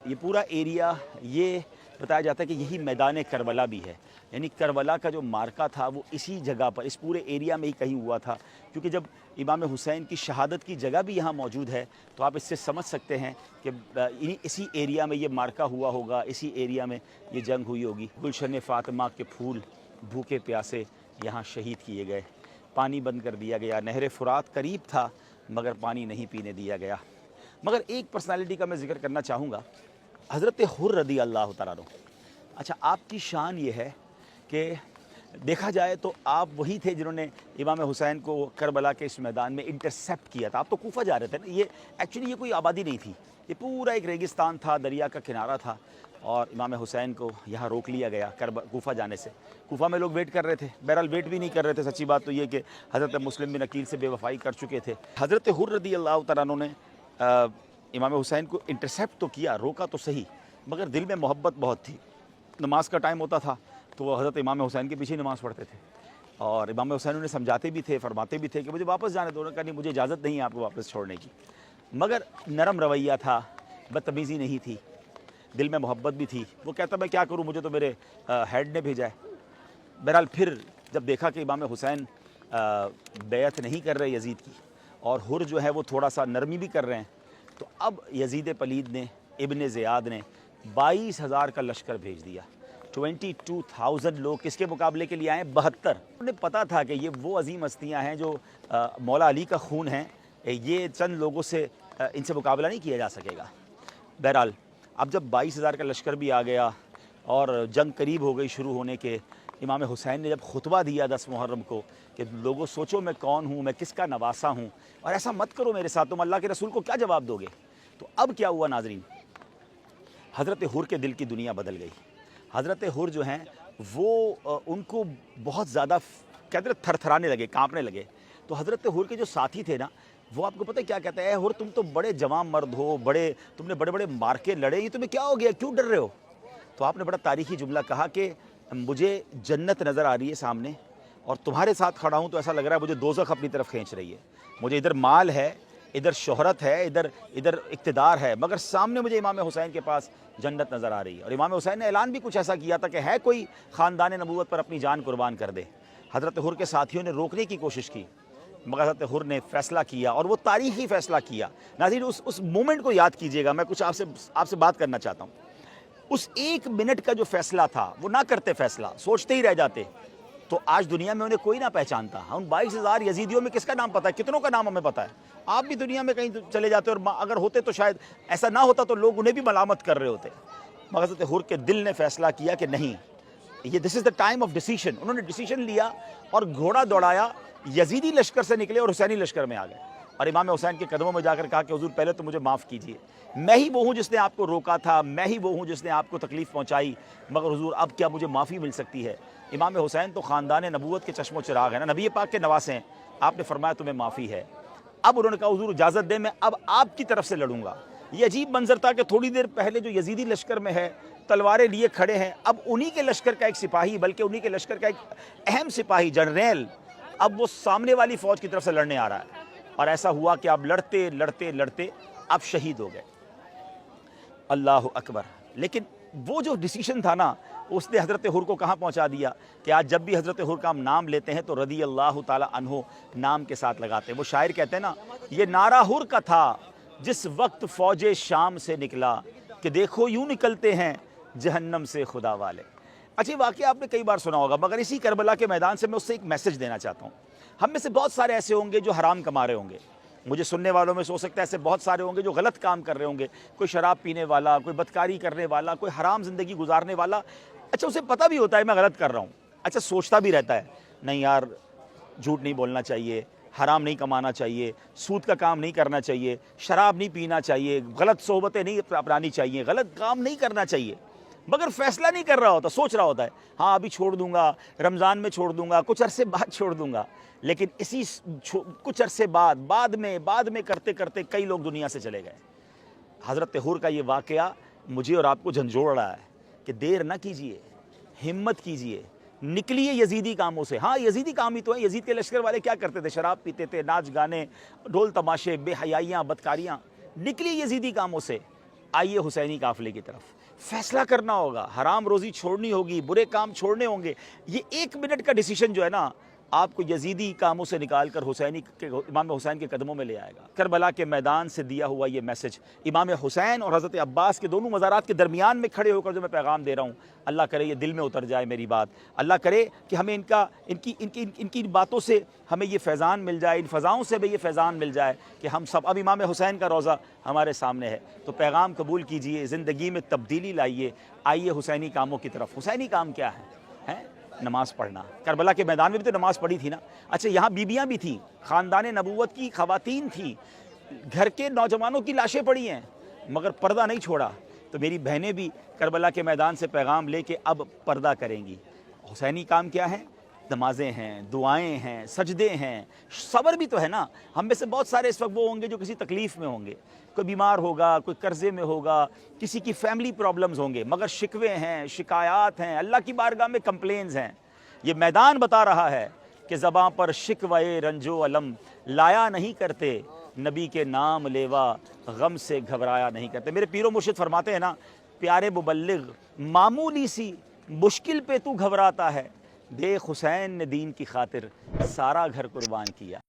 یہ پورا ایریا یہ بتایا جاتا ہے کہ یہی میدان کربلا بھی ہے، یعنی کربلا کا جو مارکا تھا وہ اسی جگہ پر، اس پورے ایریا میں ہی کہیں ہوا تھا، کیونکہ جب امام حسین کی شہادت کی جگہ بھی یہاں موجود ہے تو آپ اس سے سمجھ سکتے ہیں کہ اسی ایریا میں یہ مارکا ہوا ہوگا، اسی ایریا میں یہ جنگ ہوئی ہوگی۔ گلشن فاطمہ کے پھول بھوکے پیاسے یہاں شہید کیے گئے، پانی بند کر دیا گیا، نہر فرات قریب تھا مگر پانی نہیں پینے دیا گیا۔ مگر ایک پرسنالٹی کا میں ذکر کرنا چاہوں گا، حضرت حر رضی اللہ تعالیٰ عنہ۔ اچھا، آپ کی شان یہ ہے کہ دیکھا جائے تو آپ وہی تھے جنہوں نے امام حسین کو کربلا کے اس میدان میں انٹرسیپٹ کیا تھا۔ آپ تو کوفہ جا رہے تھے نا، یہ ایکچولی یہ کوئی آبادی نہیں تھی، یہ پورا ایک ریگستان تھا، دریا کا کنارہ تھا، اور امام حسین کو یہاں روک لیا گیا کوفہ جانے سے۔ کوفہ میں لوگ ویٹ کر رہے تھے، بہرحال ویٹ بھی نہیں کر رہے تھے، سچی بات تو یہ کہ حضرت مسلم بن عقیل سے بے وفائی کر چکے تھے۔ حضرت حر رضی اللہ تعالیٰ عنہ نے امام حسین کو انٹرسیپٹ تو کیا، روکا تو صحیح، مگر دل میں محبت بہت تھی۔ نماز کا ٹائم ہوتا تھا تو وہ حضرت امام حسین کے پیچھے نماز پڑھتے تھے، اور امام حسین انہیں سمجھاتے بھی تھے، فرماتے بھی تھے کہ مجھے واپس جانے دو۔ انہوں نے کہا نہیں، مجھے اجازت نہیں ہے آپ کو واپس چھوڑنے کی، مگر نرم رویہ تھا، بدتمیزی نہیں تھی، دل میں محبت بھی تھی۔ وہ کہتا میں کیا کروں، مجھے تو میرے ہیڈ نے بھیجا ہے۔ بہرحال پھر جب دیکھا کہ امام حسین بیعت نہیں کر رہے یزید کی، اور حر جو ہے وہ تھوڑا سا نرمی بھی کر رہے ہیں، تو اب یزید پلید نے، ابن زیاد نے 22,000 کا لشکر بھیج دیا۔ 22,000 لوگ کس کے مقابلے کے لیے آئے؟ 72۔ انہیں پتا تھا کہ یہ وہ عظیم ہستیاں ہیں جو مولا علی کا خون ہیں، یہ چند لوگوں سے ان سے مقابلہ نہیں کیا جا سکے گا۔ بہرحال اب جب 22,000 کا لشکر بھی آ گیا اور جنگ قریب ہو گئی شروع ہونے کے، امام حسین نے جب خطبہ دیا 10 محرم کو کہ لوگوں سوچو میں کون ہوں، میں کس کا نواسا ہوں، اور ایسا مت کرو میرے ساتھ، تم اللہ کے رسول کو کیا جواب دو گے؟ تو اب کیا ہوا ناظرین، حضرت حر کے دل کی دنیا بدل گئی۔ حضرت حر جو ہیں وہ ان کو بہت زیادہ کہتے ہیں تھر تھرانے لگے، کانپنے لگے۔ تو حضرت حر کے جو ساتھی تھے نا، وہ آپ کو پتہ ہے کیا کہتے ہیں؟ اے حر، تم تو بڑے جوان مرد ہو، تم نے بڑے بڑے مارکے لڑے، یہ تمہیں کیا ہو گیا، کیوں ڈر رہے ہو؟ تو آپ نے بڑا تاریخی جملہ کہا کہ مجھے جنت نظر آ رہی ہے سامنے، اور تمہارے ساتھ کھڑا ہوں تو ایسا لگ رہا ہے مجھے دوزخ اپنی طرف کھینچ رہی ہے۔ مجھے ادھر مال ہے، ادھر شہرت ہے، ادھر اقتدار ہے، مگر سامنے مجھے امام حسین کے پاس جنت نظر آ رہی ہے۔ اور امام حسین نے اعلان بھی کچھ ایسا کیا تھا کہ ہے کوئی خاندان نبوت پر اپنی جان قربان کر دے۔ حضرت حر کے ساتھیوں نے روکنے کی کوشش کی، مگر حضرت حر نے فیصلہ کیا، اور وہ تاریخی فیصلہ کیا۔ ناظرین اس مومنٹ کو یاد کیجئے گا، میں کچھ آپ سے بات کرنا چاہتا ہوں۔ اس 1 منٹ کا جو فیصلہ تھا، وہ نہ کرتے فیصلہ، سوچتے ہی رہ جاتے، تو آج دنیا میں انہیں کوئی نہ پہچانتا۔ ہم 22,000 یزیدیوں میں کس کا نام پتہ ہے؟ کتنوں کا نام ہمیں پتہ ہے؟ آپ بھی دنیا میں کہیں چلے جاتے، اور اگر ہوتے تو شاید ایسا نہ ہوتا، تو لوگ انہیں بھی ملامت کر رہے ہوتے۔ مگر حضرت حر کے دل نے فیصلہ کیا کہ نہیں، یہ دس از دا ٹائم آف ڈیسیشن۔ انہوں نے ڈیسیشن لیا اور گھوڑا دوڑایا، یزیدی لشکر سے نکلے اور حسینی لشکر میں آ گئے، اور امام حسین کے قدموں میں جا کر کہا کہ حضور پہلے تو مجھے معاف کیجیے، میں ہی وہ ہوں جس نے آپ کو روکا تھا، میں ہی وہ ہوں جس نے آپ کو تکلیف پہنچائی، مگر حضور اب کیا مجھے معافی مل سکتی ہے؟ امام حسین تو خاندان نبوت کے چشم و چراغ ہیں نا، نبی پاک کے نواسے ہیں، آپ نے فرمایا تمہیں معافی ہے۔ اب انہوں نے کہا حضور اجازت دیں، میں اب آپ کی طرف سے لڑوں گا۔ یہ عجیب منظر تھا کہ تھوڑی دیر پہلے جو یزیدی لشکر میں ہے، تلواریں لیے کھڑے ہیں، اب انہی کے لشکر کا ایک سپاہی، بلکہ انہی کے لشکر کا ایک اہم سپاہی جنرل، اب وہ سامنے والی فوج کی طرف سے لڑنے آ رہا ہے۔ اور ایسا ہوا کہ اب لڑتے لڑتے لڑتے اب شہید ہو گئے۔ اللہ اکبر۔ لیکن وہ جو ڈیسیشن تھا نا، اس نے حضرت حر کو کہاں پہنچا دیا کہ آج جب بھی حضرت حر کا ہم نام لیتے ہیں تو رضی اللہ تعالی عنہ نام کے ساتھ لگاتے ہیں۔ وہ شاعر کہتے ہیں نا، یہ نعرہ حر کا تھا جس وقت فوج شام سے نکلا، کہ دیکھو یوں نکلتے ہیں جہنم سے خدا والے۔ اچھا، واقعہ آپ نے کئی بار سنا ہوگا، مگر اسی کربلا کے میدان سے میں اس سے ایک میسج دینا چاہتا ہوں۔ ہم میں سے بہت سارے ایسے ہوں گے جو حرام کما رہے ہوں گے، مجھے سننے والوں میں سے ہو سکتا ہے ایسے بہت سارے ہوں گے جو غلط کام کر رہے ہوں گے، کوئی شراب پینے والا، کوئی بدکاری کرنے والا، کوئی حرام زندگی گزارنے والا۔ اچھا، اسے پتہ بھی ہوتا ہے میں غلط کر رہا ہوں، اچھا سوچتا بھی رہتا ہے نہیں یار، جھوٹ نہیں بولنا چاہیے، حرام نہیں کمانا چاہیے، سود کا کام نہیں کرنا چاہیے، شراب نہیں پینا چاہیے، غلط صحبتیں نہیں اپنانی چاہیے، غلط کام نہیں کرنا چاہیے، مگر فیصلہ نہیں کر رہا ہوتا، سوچ رہا ہوتا ہے ہاں ابھی چھوڑ دوں گا، رمضان میں چھوڑ دوں گا، کچھ عرصے بعد چھوڑ دوں گا۔ لیکن اسی کچھ عرصے بعد میں کرتے کرتے کئی لوگ دنیا سے چلے گئے۔ حضرت حر کا یہ واقعہ مجھے اور آپ کو جھنجھوڑ رہا ہے کہ دیر نہ کیجیے، ہمت کیجیے، نکلیے یزیدی کاموں سے۔ ہاں یزیدی کام ہی تو ہیں، یزید کے لشکر والے کیا کرتے تھے؟ شراب پیتے تھے، ناچ گانے، ڈھول تماشے، بے حیائیاں، بدکاریاں۔ نکلیے یزیدی کاموں سے، آئیے حسینی قافلے کی طرف فیصلہ کرنا ہوگا، حرام روزی چھوڑنی ہوگی، برے کام چھوڑنے ہوں گے۔ یہ 1 منٹ کا ڈیسیشن جو ہے نا آپ کو یزیدی کاموں سے نکال کر حسینی کے امام حسین کے قدموں میں لے آئے گا۔ کربلا کے میدان سے دیا ہوا یہ میسج امام حسین اور حضرت عباس کے دونوں مزارات کے درمیان میں کھڑے ہو کر جو میں پیغام دے رہا ہوں، اللہ کرے یہ دل میں اتر جائے میری بات، اللہ کرے کہ ہمیں ان کی باتوں سے ہمیں یہ فیضان مل جائے، ان فضاؤں سے بھی یہ فیضان مل جائے کہ ہم سب اب امام حسین کا روضہ ہمارے سامنے ہے۔ تو پیغام قبول کیجئے، زندگی میں تبدیلی لائیے، آئیے حسینی کاموں کی طرف۔ حسینی کام کیا ہے؟ نماز پڑھنا۔ کربلا کے میدان میں بھی تو نماز پڑھی تھی نا۔ اچھا یہاں بیویاں بھی تھیں، خاندان نبوت کی خواتین تھیں، گھر کے نوجوانوں کی لاشیں پڑی ہیں مگر پردہ نہیں چھوڑا۔ تو میری بہنیں بھی کربلا کے میدان سے پیغام لے کے اب پردہ کریں گی۔ حسینی کام کیا ہے؟ نمازیں ہیں، دعائیں ہیں، سجدے ہیں، صبر بھی تو ہے نا۔ ہم میں سے بہت سارے اس وقت وہ ہوں گے جو کسی تکلیف میں ہوں گے، کوئی بیمار ہوگا، کوئی قرضے میں ہوگا، کسی کی فیملی پرابلمز ہوں گے، مگر شکوے ہیں، شکایات ہیں، اللہ کی بارگاہ میں کمپلینز ہیں۔ یہ میدان بتا رہا ہے کہ زباں پر شکوے رنج و الم لایا نہیں کرتے، نبی کے نام لیوا غم سے گھبرایا نہیں کرتے۔ میرے پیر و مرشد فرماتے ہیں نا، پیارے مبلغ معمولی سی مشکل پہ تو گھبراتا ہے، دیکھ حسین نے دین کی خاطر سارا گھر قربان کیا۔